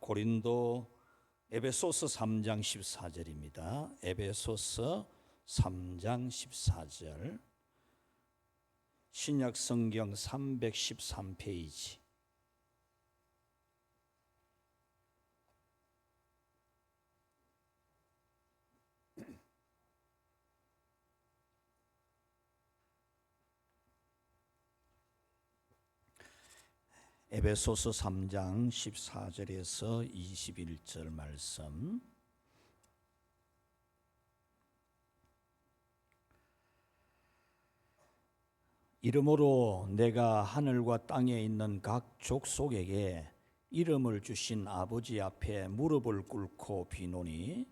고린도 에베소서 3장 14절입니다. 에베소서 3장 14절 신약 성경 313페이지. 에베소서 3장 14절에서 21절 말씀. 이러므로 내가 하늘과 땅에 있는 각 족속에게 이름을 주신 아버지 앞에 무릎을 꿇고 비노니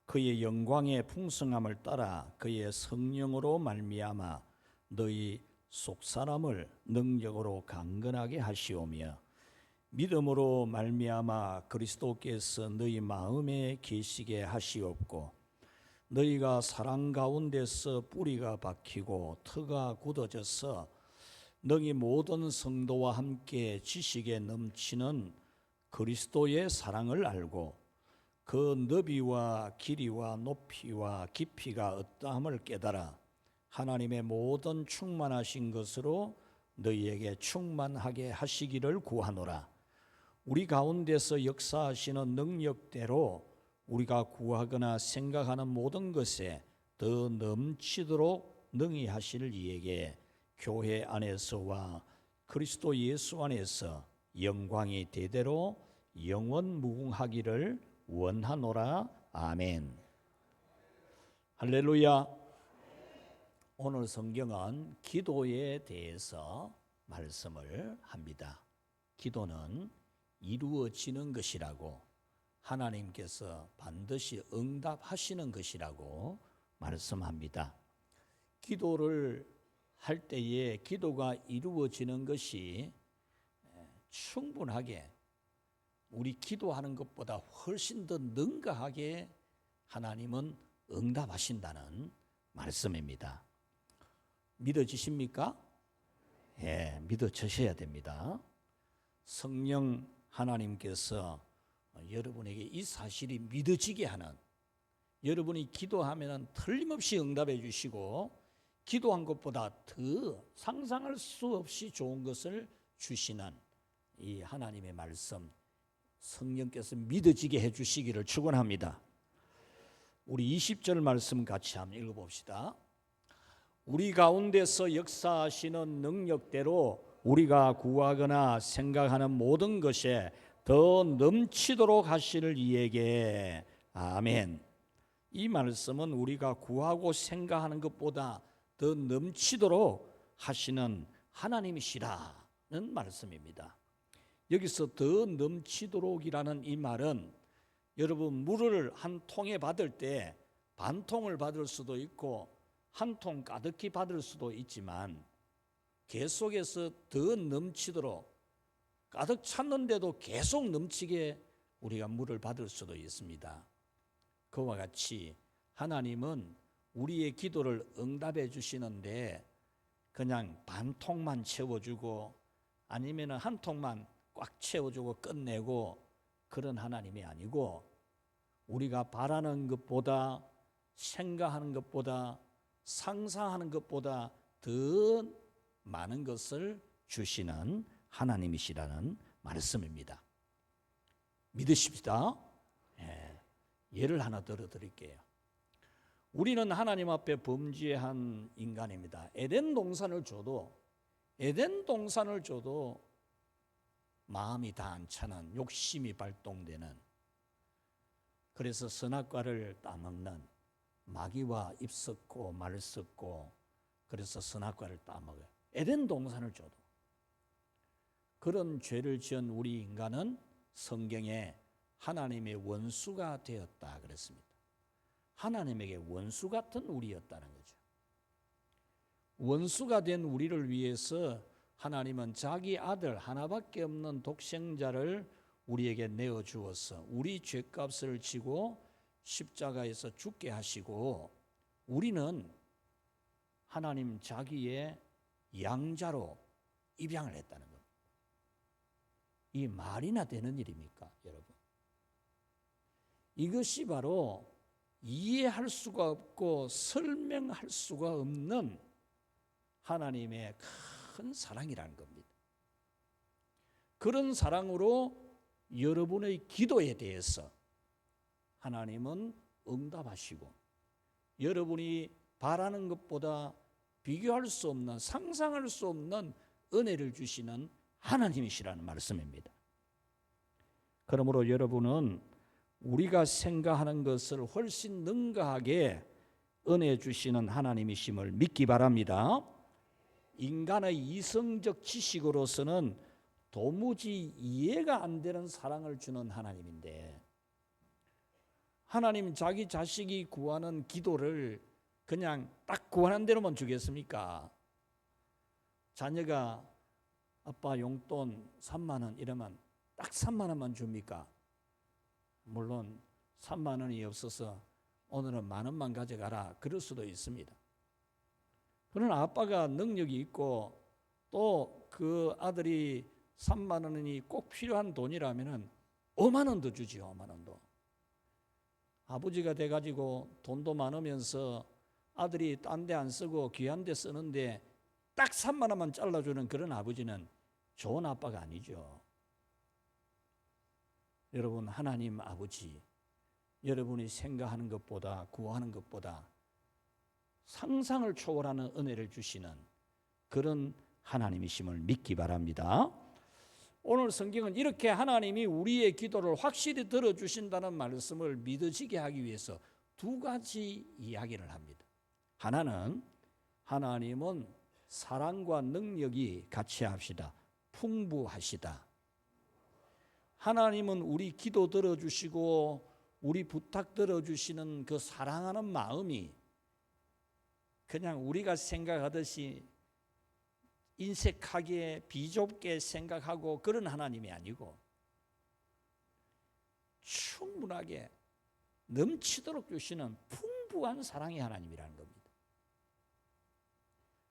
그의 영광의 풍성함을 따라 그의 성령으로 말미암아 너희 속사람을 능력으로 강건하게 하시오며 믿음으로 말미암아 그리스도께서 너희 마음에 계시게 하시옵고 너희가 사랑 가운데서 뿌리가 박히고 터가 굳어져서 너희 모든 성도와 함께 지식에 넘치는 그리스도의 사랑을 알고 그 너비와 길이와 높이와 깊이가 어떠함을 깨달아 하나님의 모든 충만하신 것으로 너희에게 충만하게 하시기를 구하노라. 우리 가운데서 역사하시는 능력대로 우리가 구하거나 생각하는 모든 것에 더 넘치도록 능히 하실 이에게 교회 안에서와 그리스도 예수 안에서 영광이 대대로 영원 무궁하기를 원하노라. 아멘. 할렐루야. 오늘 성경은 기도에 대해서 말씀을 합니다. 기도는 이루어지는 것이라고, 하나님께서 반드시 응답하시는 것이라고 말씀합니다. 기도를 할 때에 기도가 이루어지는 것이 충분하게 우리 기도하는 것보다 훨씬 더 능가하게 하나님은 응답하신다는 말씀입니다. 믿어지십니까? 예, 믿어지셔야 됩니다. 성령 하나님께서 여러분에게 이 사실이 믿어지게 하는, 여러분이 기도하면 틀림없이 응답해 주시고 기도한 것보다 더 상상할 수 없이 좋은 것을 주시는 이 하나님의 말씀, 성령께서 믿어지게 해 주시기를 축원합니다. 우리 20절 말씀 같이 한번 읽어봅시다. 우리 가운데서 역사하시는 능력대로 우리가 구하거나 생각하는 모든 것에 더 넘치도록 하시는 이에게. 아멘. 이 말씀은 우리가 구하고 생각하는 것보다 더 넘치도록 하시는 하나님이시라는 말씀입니다. 여기서 더 넘치도록이라는 이 말은 여러분 물을 한 통에 받을 때 반 통을 받을 수도 있고 한 통 가득히 받을 수도 있지만 계속해서 더 넘치도록 가득 찼는데도 계속 넘치게 우리가 물을 받을 수도 있습니다. 그와 같이 하나님은 우리의 기도를 응답해 주시는데 그냥 반 통만 채워주고 아니면 한 통만 꽉 채워주고 끝내고 그런 하나님이 아니고 우리가 바라는 것보다 생각하는 것보다 상상하는 것보다 더 많은 것을 주시는 하나님이시라는 말씀입니다. 믿으십시다. 예를 하나 들어드릴게요. 우리는 하나님 앞에 범죄한 인간입니다. 에덴 동산을 줘도 마음이 다 안 차는, 욕심이 발동되는, 그래서 선악과를 따먹는, 마귀와 입 섞고 말 섞고 그래서 선악과를 따먹어요. 에덴 동산을 줘도. 그런 죄를 지은 우리 인간은 성경에 하나님의 원수가 되었다 그랬습니다. 하나님에게 원수 같은 우리였다는 거죠. 원수가 된 우리를 위해서 하나님은 자기 아들 하나밖에 없는 독생자를 우리에게 내어주어서 우리 죄값을 지고 십자가에서 죽게 하시고 우리는 하나님 자기의 양자로 입양을 했다는 겁니다. 이 말이나 되는 일입니까, 여러분? 이것이 바로 이해할 수가 없고 설명할 수가 없는 하나님의 큰 사랑이라는 겁니다. 그런 사랑으로 여러분의 기도에 대해서 하나님은 응답하시고 여러분이 바라는 것보다 비교할 수 없는, 상상할 수 없는 은혜를 주시는 하나님이시라는 말씀입니다. 그러므로 여러분은 우리가 생각하는 것을 훨씬 능가하게 은혜 주시는 하나님이심을 믿기 바랍니다. 인간의 이성적 지식으로서는 도무지 이해가 안 되는 사랑을 주는 하나님인데, 하나님 자기 자식이 구하는 기도를 그냥 딱 구하는 대로만 주겠습니까? 자녀가 아빠 용돈 3만 원 이러면 딱 3만 원만 줍니까? 물론 3만 원이 없어서 오늘은 만 원만 가져가라 그럴 수도 있습니다. 그러나 아빠가 능력이 있고 또 그 아들이 3만 원이 꼭 필요한 돈이라면 5만 원도 주지요. 5만 원도. 아버지가 돼가지고 돈도 많으면서 아들이 딴 데 안 쓰고 귀한 데 쓰는데 딱 3만 원만 잘라주는 그런 아버지는 좋은 아빠가 아니죠. 여러분, 하나님 아버지, 여러분이 생각하는 것보다 구하는 것보다 상상을 초월하는 은혜를 주시는 그런 하나님이심을 믿기 바랍니다. 오늘 성경은 이렇게 하나님이 우리의 기도를 확실히 들어주신다는 말씀을 믿어지게 하기 위해서 두 가지 이야기를 합니다. 하나는 하나님은 사랑과 능력이 같이 합시다. 풍부하시다. 하나님은 우리 기도 들어주시고 우리 부탁 들어주시는 그 사랑하는 마음이 그냥 우리가 생각하듯이 인색하게 비좁게 생각하고 그런 하나님이 아니고 충분하게 넘치도록 주시는 풍부한 사랑의 하나님이라는 겁니다.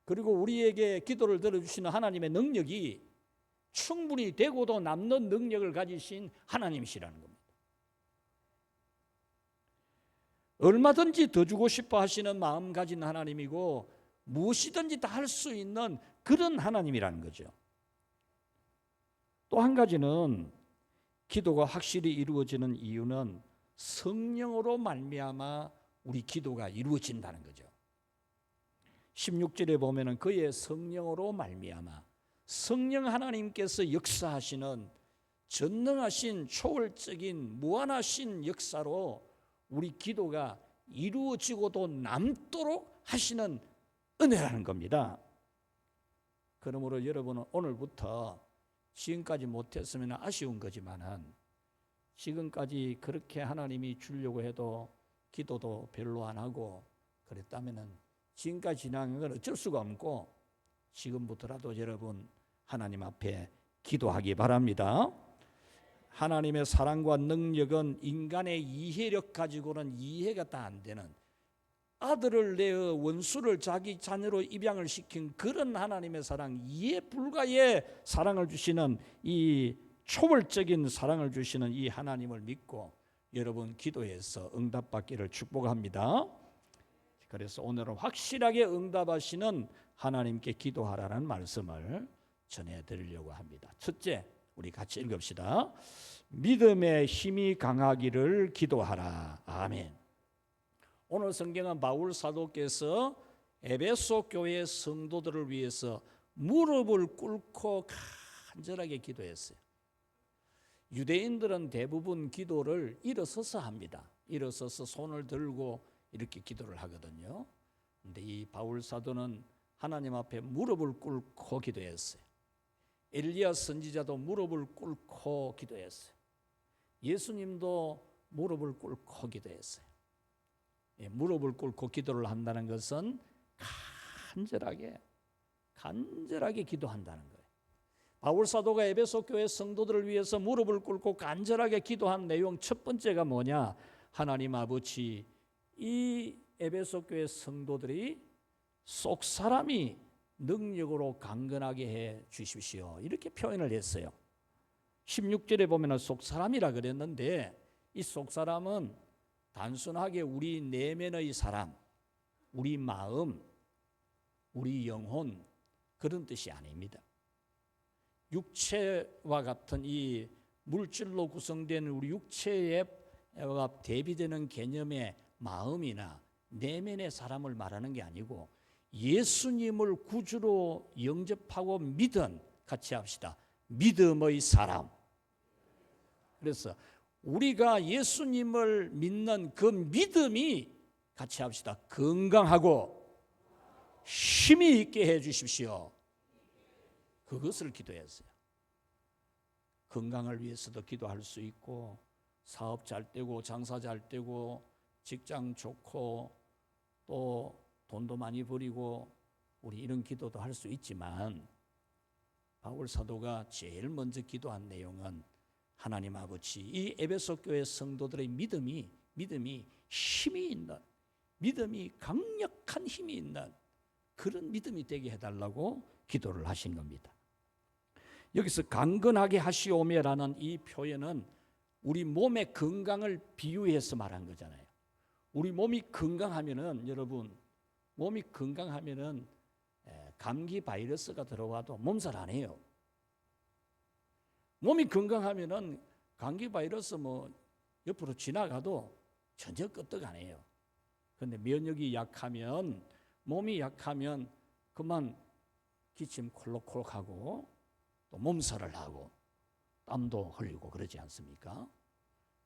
그리고 우리에게 기도를 들어주시는 하나님의 능력이 충분히 되고도 남는 능력을 가지신 하나님이시라는 겁니다. 얼마든지 더 주고 싶어 하시는 마음 가진 하나님이고 무엇이든지 다 할 수 있는 그런 하나님이라는 거죠. 또 한 가지는 기도가 확실히 이루어지는 이유는 성령으로 말미암아 우리 기도가 이루어진다는 거죠. 16절에 보면은 그의 성령으로 말미암아, 성령 하나님께서 역사하시는 전능하신 초월적인 무한하신 역사로 우리 기도가 이루어지고도 남도록 하시는 은혜라는 겁니다. 그러므로 여러분은 오늘부터 지금까지 못했으면 아쉬운 거지만은 지금까지 그렇게 하나님이 주려고 해도 기도도 별로 안 하고 그랬다면은 지금까지 지나간 건 어쩔 수가 없고 지금부터라도 여러분 하나님 앞에 기도하기 바랍니다. 하나님의 사랑과 능력은 인간의 이해력 가지고는 이해가 다 안 되는, 아들을 내어 원수를 자기 자녀로 입양을 시킨 그런 하나님의 사랑, 이해 불가의 사랑을 주시는 이 초월적인 사랑을 주시는 이 하나님을 믿고 여러분 기도해서 응답받기를 축복합니다. 그래서 오늘은 확실하게 응답하시는 하나님께 기도하라는 말씀을 전해드리려고 합니다. 첫째, 우리 같이 읽읍시다. 믿음의 힘이 강하기를 기도하라. 아멘. 오늘 성경은 바울 사도께서 에베소 교회 성도들을 위해서 무릎을 꿇고 간절하게 기도했어요. 유대인들은 대부분 기도를 일어서서 합니다. 일어서서 손을 들고 이렇게 기도를 하거든요. 그런데 이 바울 사도는 하나님 앞에 무릎을 꿇고 기도했어요. 엘리야 선지자도 무릎을 꿇고 기도했어요. 예수님도 무릎을 꿇고 기도했어요. 무릎을 꿇고 기도를 한다는 것은 간절하게 기도한다는 거예요. 바울 사도가 에베소 교회 성도들을 위해서 무릎을 꿇고 간절하게 기도한 내용 첫 번째가 뭐냐? 하나님 아버지, 이 에베소 교회 성도들이 속 사람이 능력으로 강건하게 해 주십시오. 이렇게 표현을 했어요. 16절에 보면 속사람이라 그랬는데 이 속사람은 단순하게 우리 내면의 사람, 우리 마음, 우리 영혼 그런 뜻이 아닙니다. 육체와 같은 이 물질로 구성된 우리 육체에 대비되는 개념의 마음이나 내면의 사람을 말하는 게 아니고 예수님을 구주로 영접하고 믿은, 같이 합시다, 믿음의 사람. 그래서 우리가 예수님을 믿는 그 믿음이, 같이 합시다, 건강하고 힘이 있게 해 주십시오. 그것을 기도했어요. 건강을 위해서도 기도할 수 있고, 사업 잘 되고 장사 잘 되고 직장 좋고 또 돈도 많이 벌이고 우리 이런 기도도 할 수 있지만, 바울 사도가 제일 먼저 기도한 내용은 하나님 아버지, 이 에베소 교회 성도들의 믿음이 힘이 있는, 믿음이 강력한 힘이 있는 그런 믿음이 되게 해달라고 기도를 하신 겁니다. 여기서 강건하게 하시오며라는 이 표현은 우리 몸의 건강을 비유해서 말한 거잖아요. 우리 몸이 건강하면은, 여러분, 몸이 건강하면은 감기 바이러스가 들어와도 몸살 안 해요. 몸이 건강하면은 감기 바이러스 뭐 옆으로 지나가도 전혀 끄떡 안 해요. 그런데 면역이 약하면, 몸이 약하면 그만 기침 콜록콜록하고 또 몸살을 하고 땀도 흘리고 그러지 않습니까?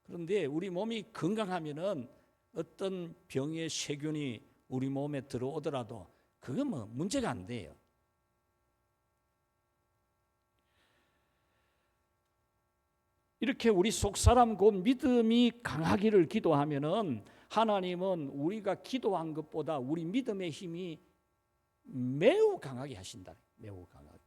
그런데 우리 몸이 건강하면은 어떤 병의 세균이 우리 몸에 들어오더라도 그건 뭐 문제가 안 돼요. 이렇게 우리 속사람 곧 믿음이 강하기를 기도하면은 하나님은 우리가 기도한 것보다 우리 믿음의 힘이 매우 강하게 하신다. 매우 강하게.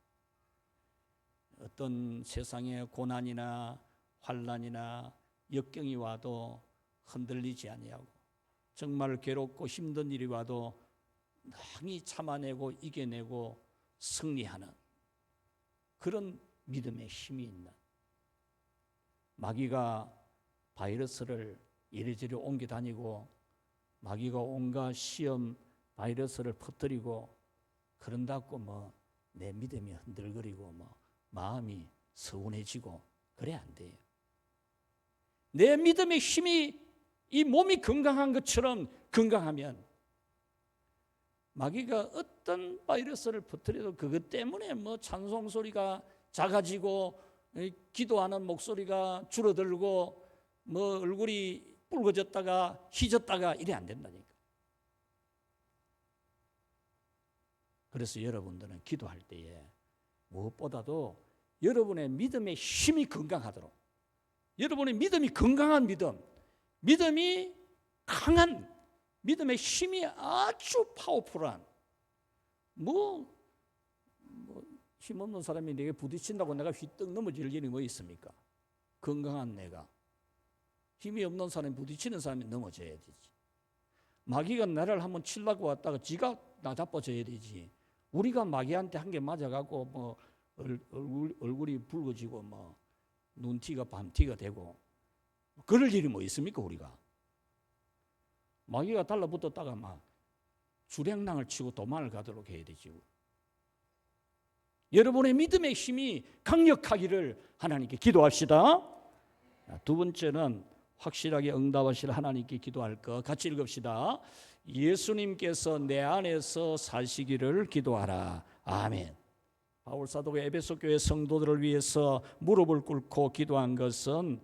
어떤 세상의 고난이나 환난이나 역경이 와도 흔들리지 아니하고, 정말 괴롭고 힘든 일이 와도 낭히 참아내고 이겨내고 승리하는 그런 믿음의 힘이 있는, 마귀가 바이러스를 이리저리 옮겨 다니고 마귀가 온갖 시험 바이러스를 퍼뜨리고 그런다고 뭐 내 믿음이 흔들거리고 뭐 마음이 서운해지고 그래 안 돼요. 내 믿음의 힘이 이 몸이 건강한 것처럼 건강하면 마귀가 어떤 바이러스를 퍼뜨려도 그것 때문에 뭐 찬송 소리가 작아지고 기도하는 목소리가 줄어들고 뭐 얼굴이 붉어졌다가 희졌다가 이래 안 된다니까. 그래서 여러분들은 기도할 때에 무엇보다도 여러분의 믿음의 힘이 건강하도록, 여러분의 믿음이 건강한 믿음, 믿음이 강한 믿음의 힘이 아주 파워풀한, 힘없는 사람이 내게 부딪힌다고 내가 휘떡 넘어질 일이 뭐 있습니까? 건강한 내가. 힘이 없는 사람이 부딪히는 사람이 넘어져야 되지. 마귀가 나를 한번 치려고 왔다가 지가 나 자빠져야 되지. 우리가 마귀한테 한 개 맞아갖고 뭐 얼굴이 붉어지고 뭐 눈티가 밤티가 되고 그럴 일이 뭐 있습니까? 우리가 마귀가 달라붙었다가 막 주랭랑을 치고 도망을 가도록 해야 되지. 여러분의 믿음의 힘이 강력하기를 하나님께 기도합시다. 두 번째는 확실하게 응답하실 하나님께 기도할 것, 같이 읽읍시다. 예수님께서 내 안에서 사시기를 기도하라. 아멘. 바울 사도가 에베소 교회 성도들을 위해서 무릎을 꿇고 기도한 것은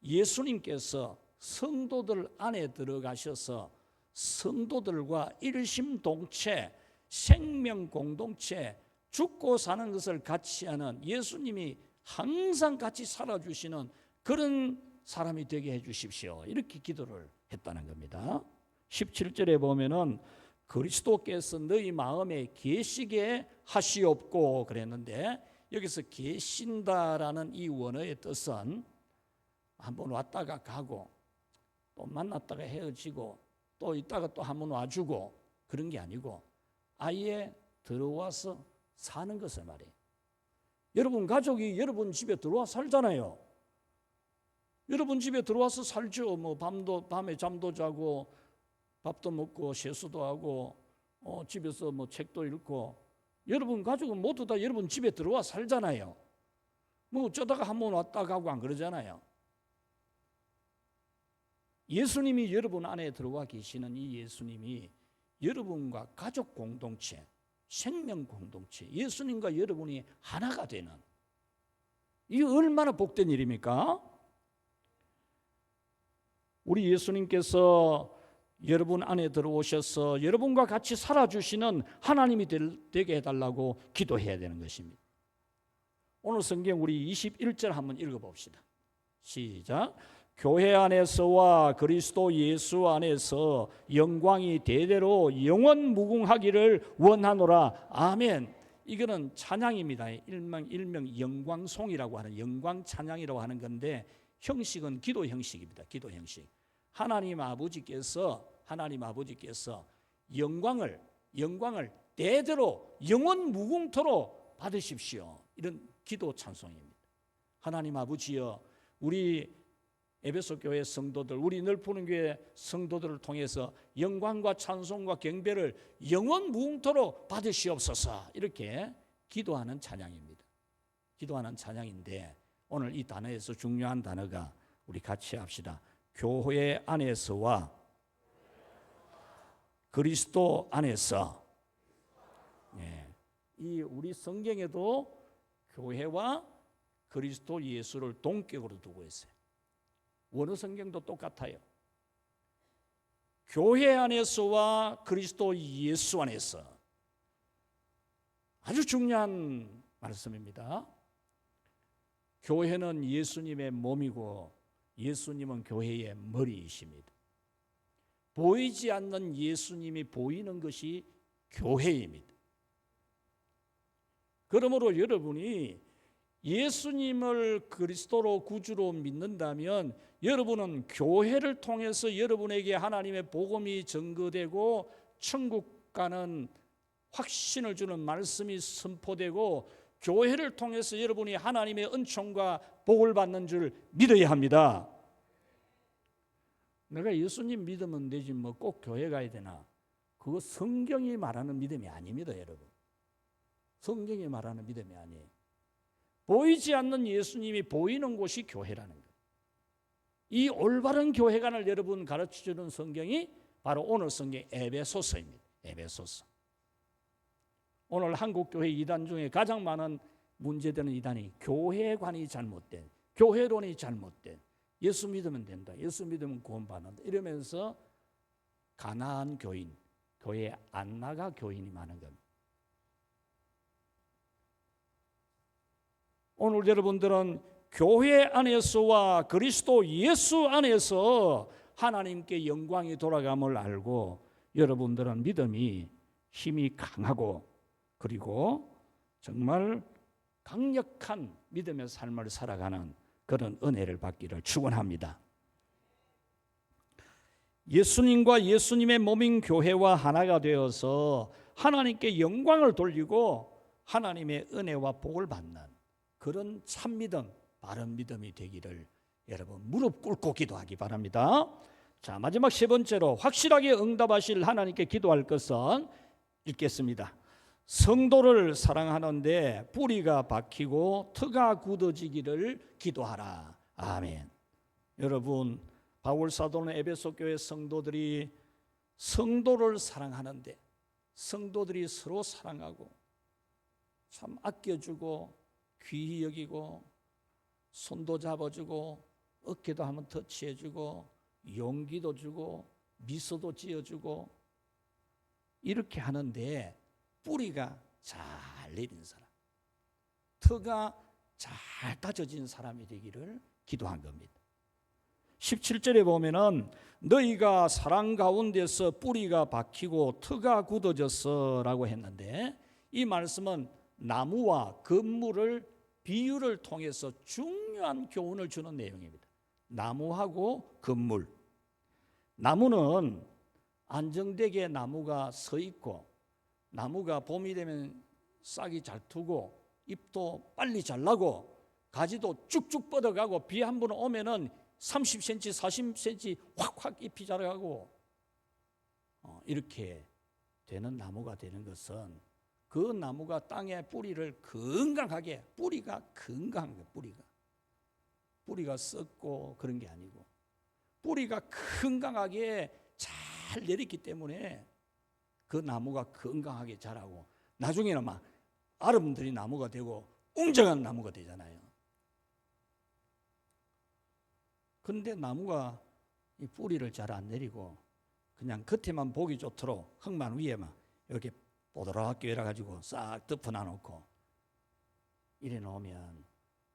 예수님께서 성도들 안에 들어가셔서 성도들과 일심동체, 생명 공동체, 죽고 사는 것을 같이 하는, 예수님이 항상 같이 살아주시는 그런 사람이 되게 해 주십시오. 이렇게 기도를 했다는 겁니다. 17절에 보면은 그리스도께서 너희 마음에 계시게 하시옵고 그랬는데, 여기서 계신다라는 이 원어의 뜻은 한번 왔다가 가고 또 만났다가 헤어지고 또 있다가 또 한번 와주고 그런 게 아니고 아예 들어와서 사는 것을 말해요. 여러분 가족이 여러분 집에 들어와 살잖아요. 여러분 집에 들어와서 살죠. 뭐 밤에 잠도 자고 밥도 먹고 세수도 하고 집에서 뭐 책도 읽고 여러분 가족은 모두 다 여러분 집에 들어와 살잖아요. 뭐 어쩌다가 한번 왔다 가고 안 그러잖아요. 예수님이 여러분 안에 들어와 계시는 이 예수님이 여러분과 가족 공동체, 생명 공동체, 예수님과 여러분이 하나가 되는, 이 얼마나 복된 일입니까? 우리 예수님께서 여러분 안에 들어오셔서 여러분과 같이 살아주시는 하나님이 되게 해달라고 기도해야 되는 것입니다. 오늘 성경 우리 21절 한번 읽어봅시다. 시작. 교회 안에서와 그리스도 예수 안에서 영광이 대대로 영원 무궁하기를 원하노라. 아멘. 이거는 찬양입니다. 일명 영광송이라고 하는 영광 찬양이라고 하는 건데 형식은 기도 형식입니다. 기도 형식. 하나님 아버지께서 영광을 대대로 영원 무궁토록 받으십시오. 이런 기도 찬송입니다. 하나님 아버지여, 우리 에베소 교회 성도들, 우리 늘푸는 교회 성도들을 통해서 영광과 찬송과 경배를 영원 무궁토록 받으시옵소서. 이렇게 기도하는 찬양입니다. 기도하는 찬양인데 오늘 이 단어에서 중요한 단어가 우리 같이 합시다. 교회 안에서와 그리스도 안에서. 이 우리 성경에도 교회와 그리스도 예수를 동격으로 두고 있어요. 원어 성경도 똑같아요. 교회 안에서와 그리스도 예수 안에서. 아주 중요한 말씀입니다. 교회는 예수님의 몸이고 예수님은 교회의 머리이십니다. 보이지 않는 예수님이 보이는 것이 교회입니다. 그러므로 여러분이 예수님을 그리스도로 구주로 믿는다면 여러분은 교회를 통해서 여러분에게 하나님의 복음이 전거되고 천국 가는 확신을 주는 말씀이 선포되고 교회를 통해서 여러분이 하나님의 은총과 복을 받는 줄 믿어야 합니다. 내가 예수님 믿으면 되지 뭐 꼭 교회 가야 되나? 그거 성경이 말하는 믿음이 아닙니다, 여러분. 성경이 말하는 믿음이 아니에요. 보이지 않는 예수님이 보이는 곳이 교회라는 거예요. 이 올바른 교회관을 여러분 가르쳐주는 성경이 바로 오늘 성경 에베소서입니다. 에베소서. 오늘 한국교회 이단 중에 가장 많은 문제되는 이단이 교회관이 잘못된, 교회론이 잘못된, 예수 믿으면 된다, 예수 믿으면 구원받는다 이러면서 가난한 교인, 교회 안 나가 교인이 많은 겁니다. 오늘 여러분들은 교회 안에서와 그리스도 예수 안에서 하나님께 영광이 돌아감을 알고 여러분들은 믿음이 힘이 강하고 그리고 정말 강력한 믿음의 삶을 살아가는 그런 은혜를 받기를 축원합니다. 예수님과 예수님의 몸인 교회와 하나가 되어서 하나님께 영광을 돌리고 하나님의 은혜와 복을 받는 그런 참 믿음, 바른 믿음이 되기를 여러분 무릎 꿇고 기도하기 바랍니다. 자, 마지막 세 번째로 확실하게 응답하실 하나님께 기도할 것은 읽겠습니다. 성도를 사랑하는데 뿌리가 박히고 터가 굳어지기를 기도하라. 아멘. 여러분, 바울 사도는 에베소 교회 성도들이 성도를 사랑하는데 성도들이 서로 사랑하고 참 아껴주고 귀히 여기고 손도 잡아주고 어깨도 한번 터치해주고 용기도 주고 미소도 지어주고 이렇게 하는데 뿌리가 잘 내린 사람, 터가 잘 다져진 사람이 되기를 기도한 겁니다. 17절에 보면은 너희가 사랑 가운데서 뿌리가 박히고 터가 굳어졌어라고 했는데 이 말씀은 나무와 건물을 비유를 통해서 중요한 교훈을 주는 내용입니다. 나무하고 건물. 나무는 안정되게 나무가 서 있고 나무가 봄이 되면 싹이 잘 트고 잎도 빨리 잘 나고 가지도 쭉쭉 뻗어가고 비 한 번 오면은 30cm, 40cm 확확 잎이 자라가고 이렇게 되는 나무가 되는 것은 그 나무가 땅에 뿌리를 건강하게, 뿌리가 건강한 거예요. 뿌리가 썩고 그런 게 아니고 뿌리가 건강하게 잘 내렸기 때문에 그 나무가 건강하게 자라고 나중에는 막 아름드린 나무가 되고 웅장한 나무가 되잖아요. 그런데 나무가 이 뿌리를 잘 안 내리고 그냥 겉에만 보기 좋도록 흙만 위에만 이렇게 뽀드랗게 열어가지고 싹 덮어놔 놓고 이래 놓으면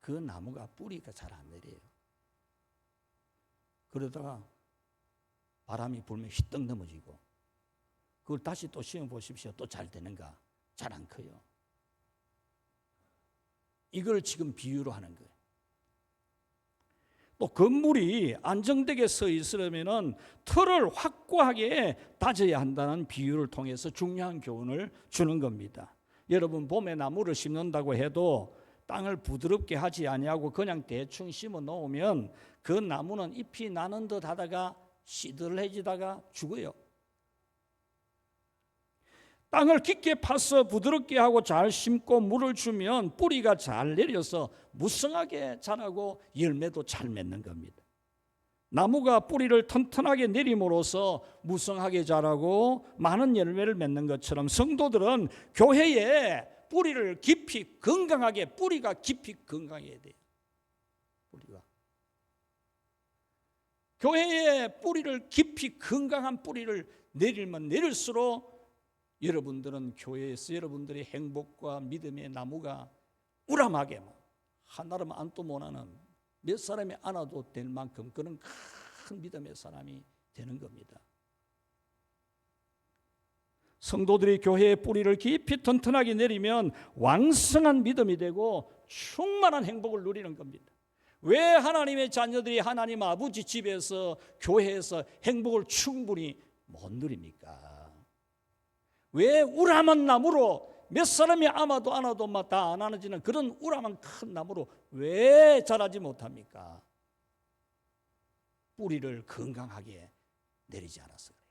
그 나무가 뿌리가 잘 안 내려요. 그러다가 바람이 불면 휘떡 넘어지고 그걸 다시 또 시험 보십시오. 또 잘 되는가? 잘 안 커요. 이걸 지금 비유로 하는 거예요. 또 건물이 안정되게 서 있으려면 털을 확고하게 다져야 한다는 비유를 통해서 중요한 교훈을 주는 겁니다. 여러분 봄에 나무를 심는다고 해도 땅을 부드럽게 하지 아니하고 그냥 대충 심어 놓으면 그 나무는 잎이 나는 듯 하다가 시들해지다가 죽어요. 땅을 깊게 파서 부드럽게 하고 잘 심고 물을 주면 뿌리가 잘 내려서 무성하게 자라고 열매도 잘 맺는 겁니다. 나무가 뿌리를 튼튼하게 내림으로써 무성하게 자라고 많은 열매를 맺는 것처럼 성도들은 교회에 뿌리를 깊이 건강하게, 뿌리가 깊이 건강해야 돼요. 뿌리가. 교회에 뿌리를 깊이 건강한 뿌리를 내리면 내릴수록 여러분들은 교회에서 여러분들의 행복과 믿음의 나무가 우람하게 하나름 안도 못하는 몇 사람이 안아도 될 만큼 그런 큰 믿음의 사람이 되는 겁니다. 성도들이 교회의 뿌리를 깊이 튼튼하게 내리면 왕성한 믿음이 되고 충만한 행복을 누리는 겁니다. 왜 하나님의 자녀들이 하나님 아버지 집에서 교회에서 행복을 충분히 못 누립니까? 왜 우람한 나무로 몇 사람이 안아도 막 다 안 안아지는 그런 우람한 큰 나무로 왜 자라지 못합니까? 뿌리를 건강하게 내리지 않아서 그래요.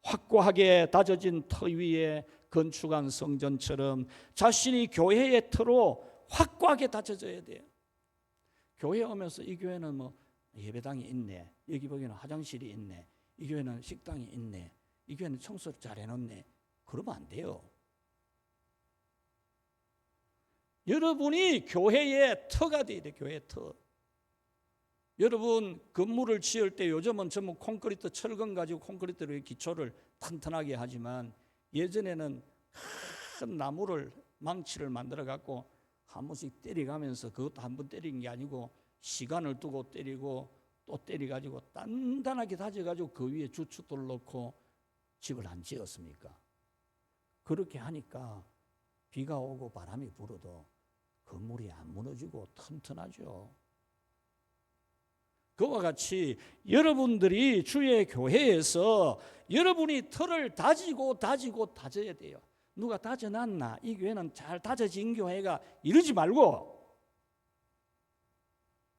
확고하게 다져진 터 위에 건축한 성전처럼 자신이 교회의 터로 확고하게 다져져야 돼요. 교회 오면서 이 교회는 뭐 예배당이 있네, 여기 보기에는 화장실이 있네, 이 교회는 식당이 있네, 이 교회는 청소를 잘 해놓네. 그러면 안 돼요. 여러분이 교회의 터가 돼야 돼요. 교회의 터. 여러분 건물을 지을 때 요즘은 전부 콘크리트 철근 가지고 콘크리트로 기초를 튼튼하게 하지만 예전에는 큰 나무를 망치를 만들어 갖고 한 번씩 때려가면서 그것도 한 번 때리는 게 아니고 시간을 두고 때리고 또 때려가지고 단단하게 다져가지고 그 위에 주춧돌 넣고 집을 안 지었습니까? 그렇게 하니까 비가 오고 바람이 불어도 건물이 안 무너지고 튼튼하죠. 그와 같이 여러분들이 주의 교회에서 여러분이 터를 다져야 돼요. 누가 다져놨나? 이 교회는 잘 다져진 교회가 이러지 말고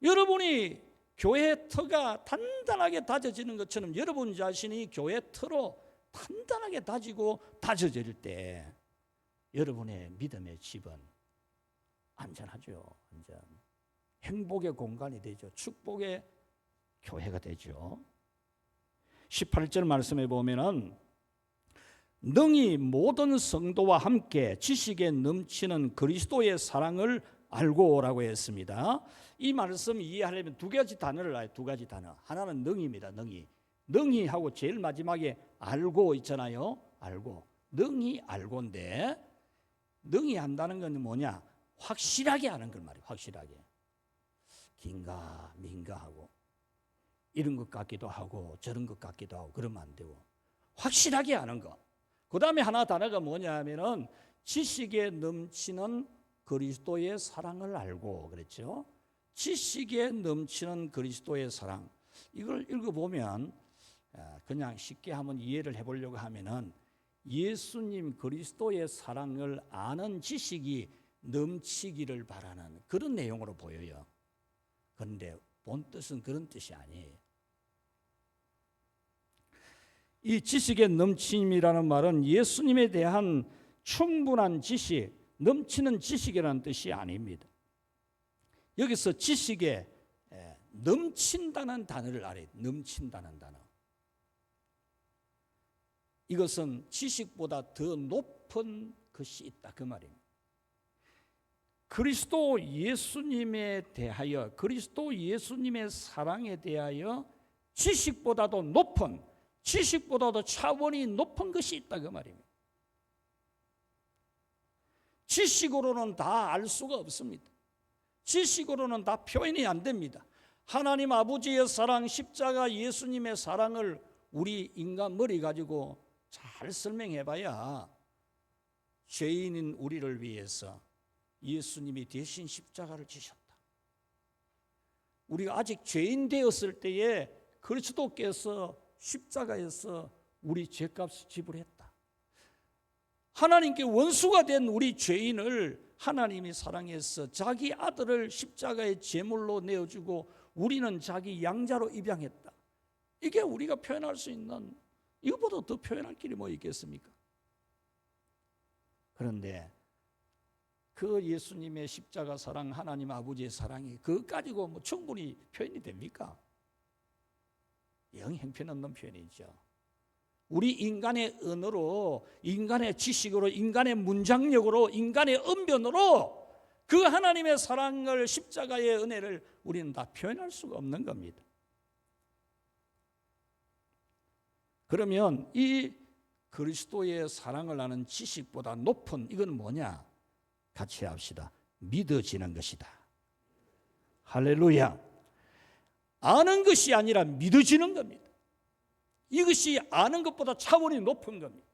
여러분이 교회의 터가 단단하게 다져지는 것처럼 여러분 자신이 교회의 터로 단단하게 다져질 때 여러분의 믿음의 집은 안전하죠. 안전. 행복의 공간이 되죠. 축복의 교회가 되죠. 18절 말씀에 보면은 능히 모든 성도와 함께 지식에 넘치는 그리스도의 사랑을 알고라고 했습니다. 이 말씀 이해하려면 두 가지 단어를 알아요. 두 가지 단어. 하나는 능히입니다. 능히 하고 제일 마지막에 알고 있잖아요. 알고. 능히 알고인데 능히 한다는 건 뭐냐? 확실하게 아는 걸 말이에요. 확실하게. 긴가 민가 하고 이런 것 같기도 하고 저런 것 같기도 하고 그러면 안 되고 확실하게 아는 것. 그 다음에 하나 단어가 뭐냐 하면은 지식에 넘치는 그리스도의 사랑을 알고 그랬죠. 지식에 넘치는 그리스도의 사랑. 이걸 읽어보면 그냥 쉽게 한번 이해를 해보려고 하면은 예수님 그리스도의 사랑을 아는 지식이 넘치기를 바라는 그런 내용으로 보여요. 그런데 본 뜻은 그런 뜻이 아니에요. 이 지식의 넘침이라는 말은 예수님에 대한 충분한 지식, 넘치는 지식이라는 뜻이 아닙니다. 여기서 지식에 넘친다는 단어를 알아요. 넘친다는 단어. 이것은 지식보다 더 높은 것이 있다 그 말입니다. 그리스도 예수님에 대하여, 그리스도 예수님의 사랑에 대하여 지식보다도 높은, 지식보다도 차원이 높은 것이 있다 그 말입니다. 지식으로는 다 알 수가 없습니다. 지식으로는 다 표현이 안 됩니다. 하나님 아버지의 사랑, 십자가 예수님의 사랑을 우리 인간 머리 가지고 잘 설명해봐야 죄인인 우리를 위해서 예수님이 대신 십자가를 지셨다. 우리가 아직 죄인 되었을 때에 그리스도께서 십자가에서 우리 죄값을 지불했다. 하나님께 원수가 된 우리 죄인을 하나님이 사랑해서 자기 아들을 십자가의 제물로 내어주고 우리는 자기 양자로 입양했다. 이게 우리가 표현할 수 있는, 이것보다 더 표현할 길이 뭐 있겠습니까? 그런데 그 예수님의 십자가 사랑, 하나님 아버지의 사랑이 그것 가지고 뭐 충분히 표현이 됩니까? 영 형편없는 표현이죠. 우리 인간의 언어로, 인간의 지식으로, 인간의 문장력으로, 인간의 언변으로 그 하나님의 사랑을, 십자가의 은혜를 우리는 다 표현할 수가 없는 겁니다. 그러면 이 그리스도의 사랑을 아는 지식보다 높은 이건 뭐냐? 같이 합시다. 믿어지는 것이다. 할렐루야. 아는 것이 아니라 믿어지는 겁니다. 이것이 아는 것보다 차원이 높은 겁니다.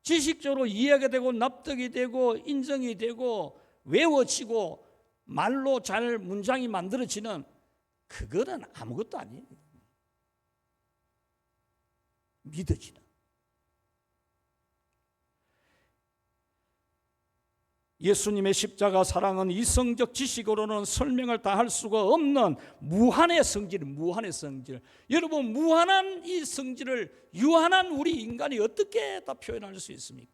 지식적으로 이해가 되고 납득이 되고 인정이 되고 외워지고 말로 잘 문장이 만들어지는 그거는 아무것도 아니에요. 믿어지는. 예수님의 십자가 사랑은 이성적 지식으로는 설명을 다 할 수가 없는 무한의 성질, 무한의 성질. 여러분, 무한한 이 성질을 유한한 우리 인간이 어떻게 다 표현할 수 있습니까?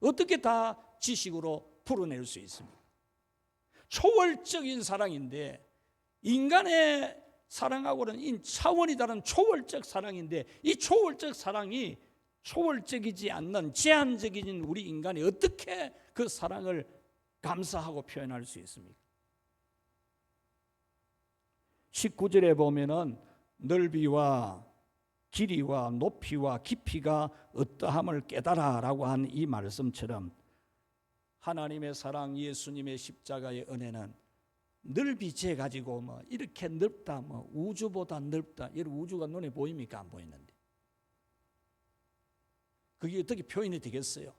어떻게 다 지식으로 풀어낼 수 있습니까? 초월적인 사랑인데, 인간의 사랑하고는 차원이 다른 초월적 사랑인데, 이 초월적 사랑이 초월적이지 않는 제한적인 우리 인간이 어떻게 그 사랑을 감사하고 표현할 수 있습니까? 19절에 보면은 넓이와 길이와 높이와 깊이가 어떠함을 깨달아라고 한 이 말씀처럼 하나님의 사랑, 예수님의 십자가의 은혜는 넓이 재 가지고 뭐 이렇게 넓다, 뭐 우주보다 넓다. 여러분, 우주가 눈에 보입니까? 안 보이는데. 그게 어떻게 표현이 되겠어요?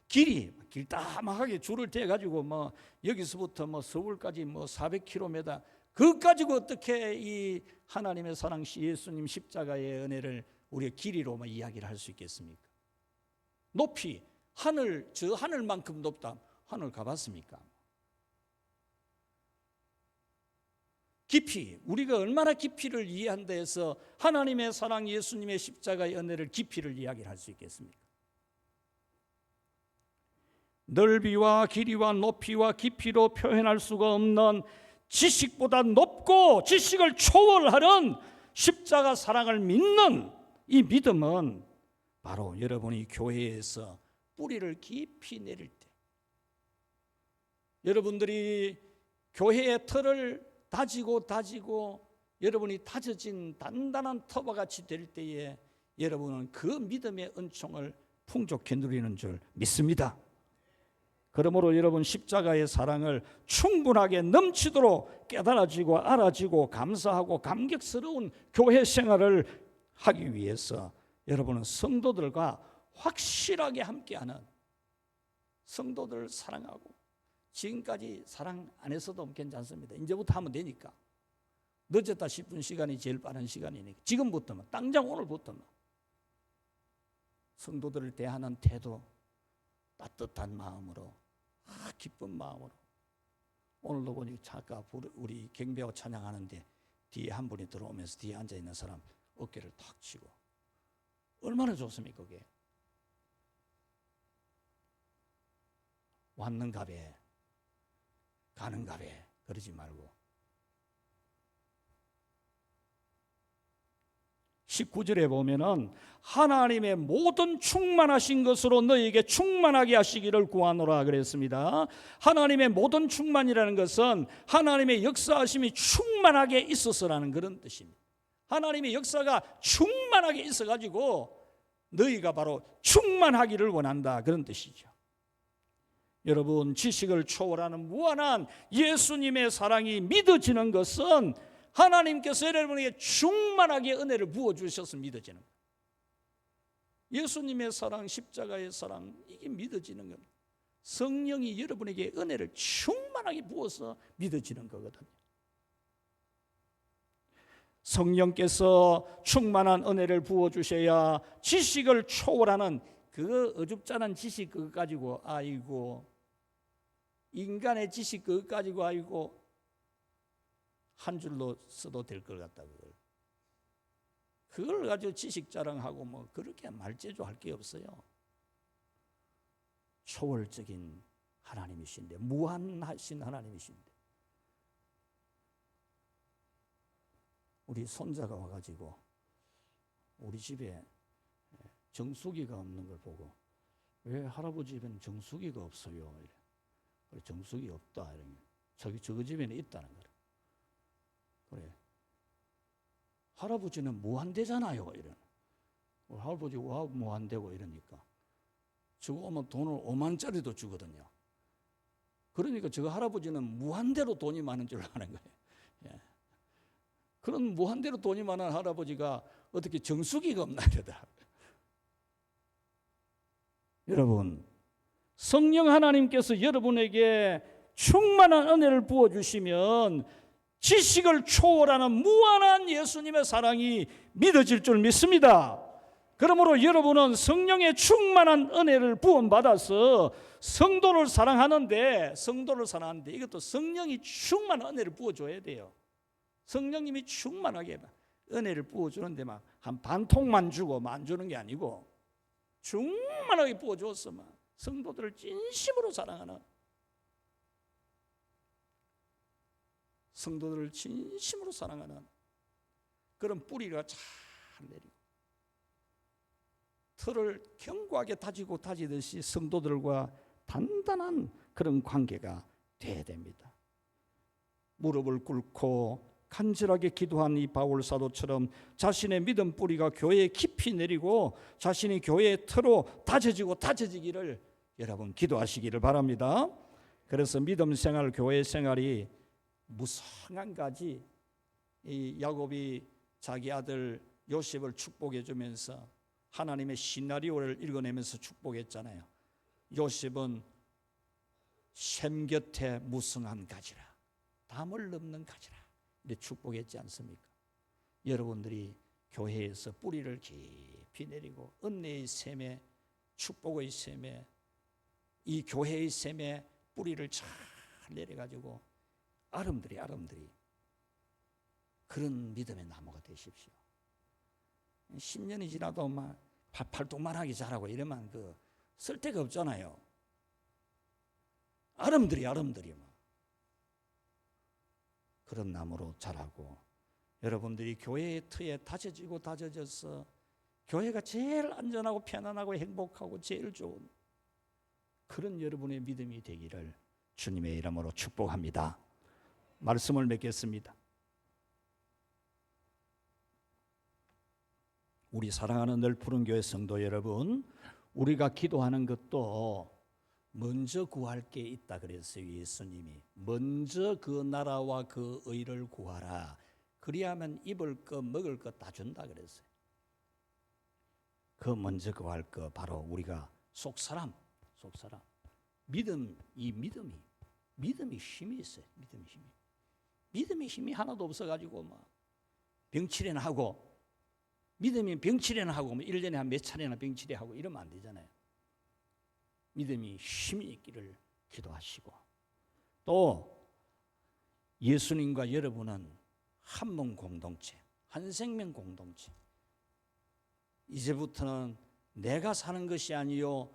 길이 길다막하게 줄을 대 가지고 뭐 여기서부터 뭐 서울까지 뭐 400km, 그것 가지고 어떻게 이 하나님의 사랑, 예수님 십자가의 은혜를 우리가 길이로 이야기를 할 수 있겠습니까? 높이, 하늘, 저 하늘만큼 높다. 하늘 가봤습니까? 깊이, 우리가 얼마나 깊이를 이해한다 해서 하나님의 사랑, 예수님의 십자가의 은혜를 깊이를 이야기를 할 수 있겠습니까? 넓이와 길이와 높이와 깊이로 표현할 수가 없는 지식보다 높고 지식을 초월하는 십자가 사랑을 믿는 이 믿음은 바로 여러분이 교회에서 뿌리를 깊이 내릴 때, 여러분들이 교회의 틀을 다지고 여러분이 다져진 단단한 터와 같이 될 때에 여러분은 그 믿음의 은총을 풍족히 누리는 줄 믿습니다. 그러므로 여러분, 십자가의 사랑을 충분하게 넘치도록 깨달아지고 알아지고 감사하고 감격스러운 교회 생활을 하기 위해서 여러분은 성도들과 확실하게 함께하는, 성도들을 사랑하고, 지금까지 사랑 안 했어도 괜찮습니다. 이제부터 하면 되니까. 늦었다 싶은 시간이 제일 빠른 시간이니까 지금부터만, 당장 오늘부터만 성도들을 대하는 태도, 따뜻한 마음으로, 기쁜 마음으로. 오늘도 보니 아까 우리 경배하고 찬양하는데 뒤에 한 분이 들어오면서 뒤에 앉아있는 사람 어깨를 탁 치고, 얼마나 좋습니까 그게. 왔는갑에 가는갑에 그러지 말고. 19절에 보면은 하나님의 모든 충만하신 것으로 너희에게 충만하게 하시기를 구하노라 그랬습니다. 하나님의 모든 충만이라는 것은 하나님의 역사하심이 충만하게 있어서라는 그런 뜻입니다. 하나님의 역사가 충만하게 있어가지고 너희가 바로 충만하기를 원한다, 그런 뜻이죠. 여러분, 지식을 초월하는 무한한 예수님의 사랑이 믿어지는 것은 하나님께서 여러분에게 충만하게 은혜를 부어주셔서 믿어지는 거예요. 예수님의 사랑, 십자가의 사랑, 이게 믿어지는 겁니다. 성령이 여러분에게 은혜를 충만하게 부어서 믿어지는 거거든요. 성령께서 충만한 은혜를 부어주셔야 지식을 초월하는 그 어줍잖은 지식 그거 가지고 아이고, 인간의 지식 그거 가지고 아이고 한 줄로 써도 될 것 같다. 그걸 가지고 지식 자랑하고 뭐 그렇게 말재주할 게 없어요. 초월적인 하나님이신데, 무한하신 하나님이신데, 우리 손자가 와가지고 우리 집에 정수기가 없는 걸 보고, 왜 할아버지 집에는 정수기가 없어요? 그래, 정수기 없다. 저거 집에는 있다는 거예요. 그래, 할아버지는 무한대잖아요. 할아버지 와 무한대고 이러니까 저거 오면 돈을 5만짜리도 주거든요. 그러니까 저거 할아버지는 무한대로 돈이 많은 줄 아는 거예요. 예. 그런 무한대로 돈이 많은 할아버지가 어떻게 정수기가 없나 이러다. 여러분, 성령 하나님께서 여러분에게 충만한 은혜를 부어주시면 지식을 초월하는 무한한 예수님의 사랑이 믿어질 줄 믿습니다. 그러므로 여러분은 성령의 충만한 은혜를 부음받아서 성도를 사랑하는데 이것도 성령이 충만한 은혜를 부어줘야 돼요. 성령님이 충만하게 은혜를 부어주는데 막 한 반통만 주고 안 주는 게 아니고 충만하게 부어줘서 막 성도들을 진심으로 사랑하는, 성도들을 진심으로 사랑하는 그런 뿌리가 잘 내리고 틀을 견고하게 다지듯이 성도들과 단단한 그런 관계가 돼야 됩니다. 무릎을 꿇고 간절하게 기도한 이 바울 사도처럼 자신의 믿음 뿌리가 교회에 깊이 내리고 자신이 교회의 틀로 다져지기를 여러분 기도하시기를 바랍니다. 그래서 믿음 생활, 교회 생활이 무성한 가지, 이 야곱이 자기 아들 요셉을 축복해 주면서 하나님의 시나리오를 읽어내면서 축복했잖아요. 요셉은 샘 곁에 무성한 가지라, 담을 넘는 가지라, 이렇게 축복했지 않습니까? 여러분들이 교회에서 뿌리를 깊이 내리고 은혜의 샘에, 축복의 샘에, 이 교회의 샘에 뿌리를 잘 내려가지고 아름드리 그런 믿음의 나무가 되십시오. 10년이 지나도 막 팔뚝만하게 자라고 이러면 쓸데가 없잖아요. 아름드리 막 그런 나무로 자라고, 여러분들이 교회의 터에 다져져서 교회가 제일 안전하고 편안하고 행복하고 제일 좋은 그런 여러분의 믿음이 되기를 주님의 이름으로 축복합니다. 말씀을 맺겠습니다. 우리 사랑하는 널푸른 교회 성도 여러분, 우리가 기도하는 것도 먼저 구할 게 있다 그랬어요. 예수님이 먼저 그 나라와 그 의를 구하라, 그리하면 입을 것 먹을 것 다 준다 그랬어요. 그 먼저 구할 거 바로 우리가 속사람 믿음이 힘이 있어요. 믿음이 힘이 하나도 없어가지고 막 병치레나 하고 믿음이 병치레나 하고 1년에 한 몇 차례나 병치레 하고 이러면 안 되잖아요. 믿음이 힘이 있기를 기도하시고, 또 예수님과 여러분은 한 몸 공동체, 한 생명 공동체. 이제부터는 내가 사는 것이 아니요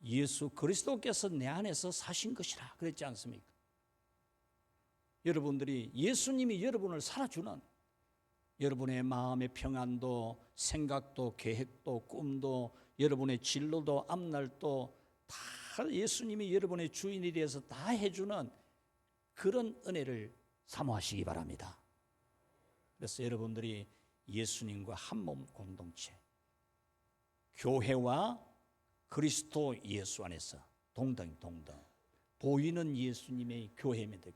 예수 그리스도께서 내 안에서 사신 것이라 그랬지 않습니까? 여러분들이 예수님이 여러분을 살아주는, 여러분의 마음의 평안도, 생각도, 계획도, 꿈도, 여러분의 진로도, 앞날도 다 예수님이 여러분의 주인이 되어서 다 해주는 그런 은혜를 사모하시기 바랍니다. 그래서 여러분들이 예수님과 한 몸 공동체, 교회와 그리스도 예수 안에서 동등 보이는 예수님의 교회입니다.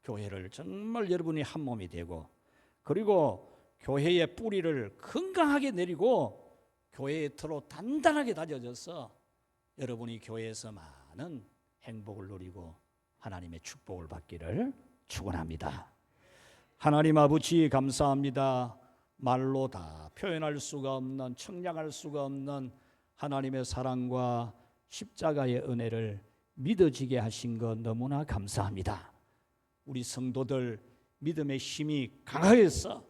교회를 정말 여러분이 한 몸이 되고, 그리고 교회의 뿌리를 건강하게 내리고 교회의 터로 단단하게 다져져서 여러분이 교회에서 많은 행복을 누리고 하나님의 축복을 받기를 축원합니다. 하나님 아버지 감사합니다. 말로 다 표현할 수가 없는, 청량할 수가 없는 하나님의 사랑과 십자가의 은혜를 믿어지게 하신 것 너무나 감사합니다. 우리 성도들 믿음의 힘이 강하여서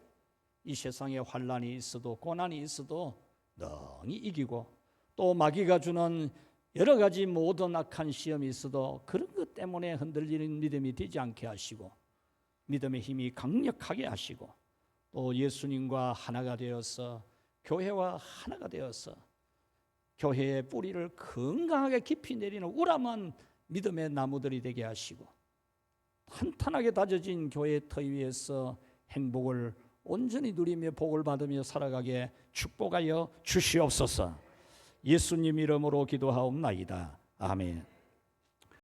이 세상에 환난이 있어도 고난이 있어도 능히 이기고, 또 마귀가 주는 여러 가지 모든 악한 시험이 있어도 그런 것 때문에 흔들리는 믿음이 되지 않게 하시고, 믿음의 힘이 강력하게 하시고, 또 예수님과 하나가 되어서 교회와 하나가 되어서 교회의 뿌리를 건강하게 깊이 내리는 우람한 믿음의 나무들이 되게 하시고, 탄탄하게 다져진 교회의 터 위에서 행복을 온전히 누리며 복을 받으며 살아가게 축복하여 주시옵소서. 예수님 이름으로 기도하옵나이다. 아멘.